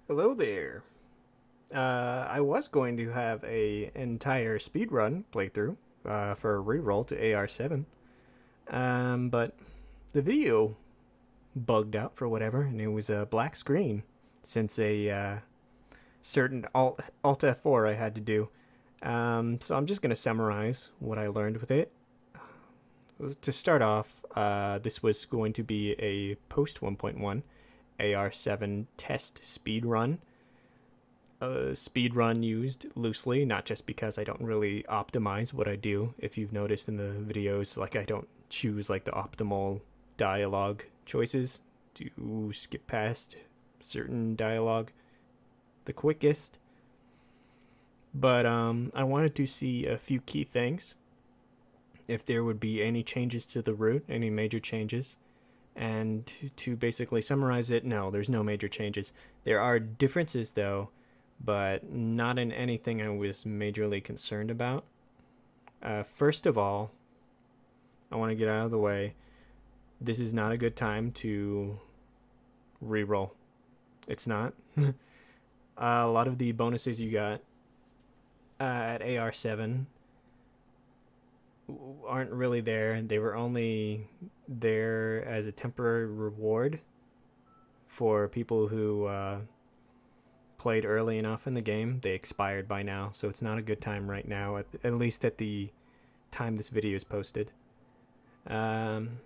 Hello there. I was going to have a entire speedrun playthrough for a reroll to AR7, but the video bugged out for whatever, and it was a black screen since a certain Alt F4 I had to do. So I'm just going to summarize what I learned with it. To start off, this was going to be a post 1.1 AR7 test speedrun speed run used loosely, not just because I don't really optimize what I do. If you've noticed in the videos, like I don't choose like the optimal dialogue choices to skip past certain dialogue the quickest. But I wanted to see a few key things. If there would be any changes to the route, any major changes. And to basically summarize it, no, there's no major changes. There are differences though, but not in anything I was majorly concerned about. First of all, I want to get out of the way. This is not a good time to reroll. It's not. A lot of the bonuses you got at AR7 aren't really there. They were only there as a temporary reward for people who played early enough in the game. They expired by now, so it's not a good time right now, at least at the time this video is posted. Um,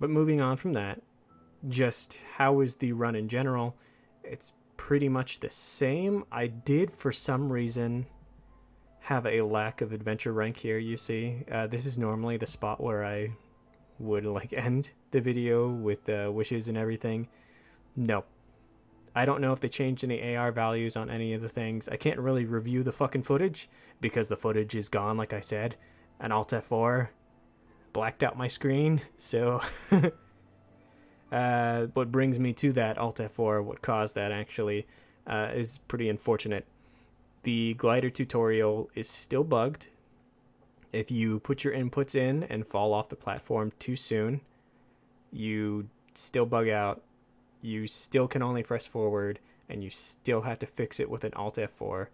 but moving on from that, just how is the run in general? It's pretty much the same. I did, for some reason, have a lack of adventure rank here, you see. This is normally the spot where I would like end the video with wishes and everything. No, I don't know if they changed any AR values on any of the things. I can't really review the fucking footage because the footage is gone, like I said. And Alt F4 blacked out my screen. So, what brings me to that Alt F4, what caused that actually, is pretty unfortunate. The glider tutorial is still bugged. If you put your inputs in and fall off the platform too soon, you still bug out. You still can only press forward, and you still have to fix it with an Alt F4.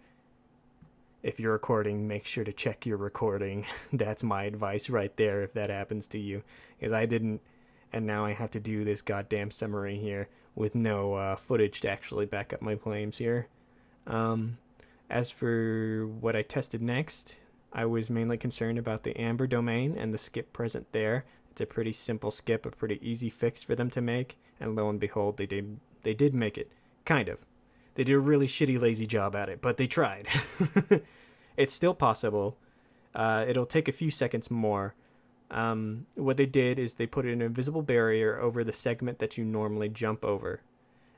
If you're recording, make sure to check your recording. That's my advice right there if that happens to you. Because I didn't, and now I have to do this goddamn summary here with no footage to actually back up my claims here. As for what I tested next, I was mainly concerned about the amber domain and the skip present there. It's a pretty simple skip, a pretty easy fix for them to make, and lo and behold, they did make it. Kind of. They did a really shitty, lazy job at it, but they tried. It's still possible. It'll take a few seconds more. What they did is they put an invisible barrier over the segment that you normally jump over,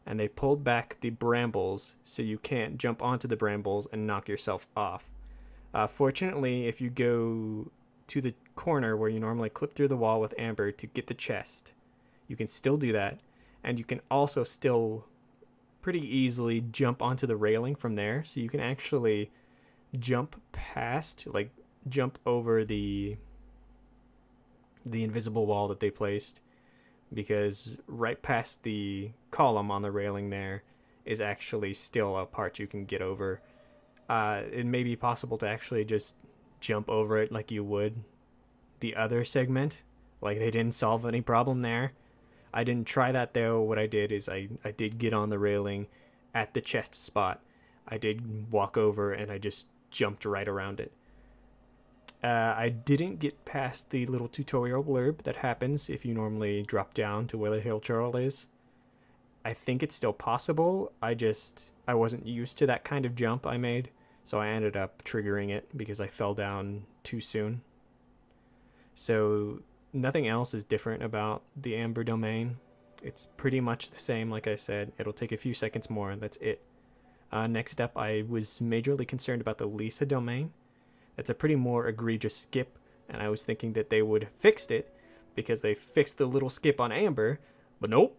and they pulled back the brambles so you can't jump onto the brambles and knock yourself off. Fortunately, if you go to the corner where you normally clip through the wall with amber to get the chest, you can still do that, and you can also still pretty easily jump onto the railing from there, so you can actually jump past, like jump over the invisible wall that they placed, because right past the column on the railing there is actually still a part you can get over. It may be possible to actually just jump over it like you would the other segment. Like they didn't solve any problem there. I didn't try that though. What I did is I did get on the railing at the chest spot. I did walk over and I just jumped right around it. I didn't get past the little tutorial blurb that happens if you normally drop down to where the hill trail is. I think it's still possible. I wasn't used to that kind of jump I made, so I ended up triggering it because I fell down too soon. So nothing else is different about the amber domain. It's pretty much the same, like I said. It'll take a few seconds more, and that's it. Next up, I was majorly concerned about the Lisa domain. That's a pretty more egregious skip, and I was thinking that they would have fixed it because they fixed the little skip on Amber, but nope.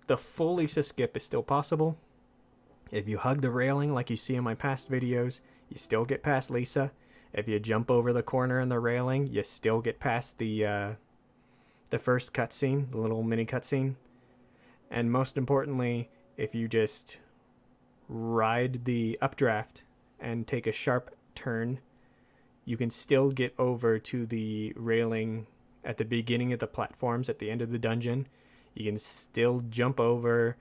The full Lisa skip is still possible. If you hug the railing like you see in my past videos, you still get past Lisa. If you jump over the corner in the railing, you still get past the first cutscene, the little mini cutscene. And most importantly, if you just ride the updraft and take a sharp turn, you can still get over to the railing at the beginning of the platforms at the end of the dungeon. You can still jump over,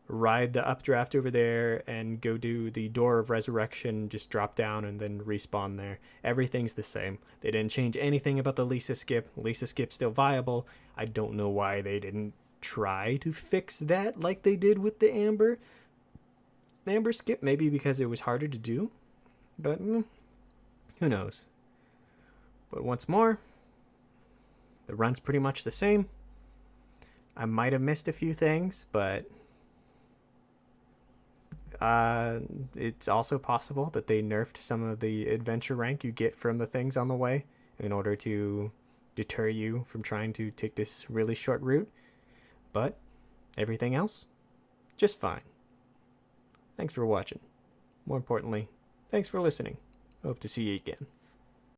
ride the updraft over there, and go to the door of resurrection, just drop down and then respawn there. Everything's the same. They didn't change anything about the Lisa skip. Lisa skip's still viable. I don't know why they didn't try to fix that like they did with the Amber. The Amber skip, maybe because it was harder to do, but who knows. But once more, the run's pretty much the same. I might have missed a few things, but it's also possible that they nerfed some of the adventure rank you get from the things on the way in order to deter you from trying to take this really short route. But everything else, just fine. Thanks for watching. More importantly, thanks for listening. Hope to see you again.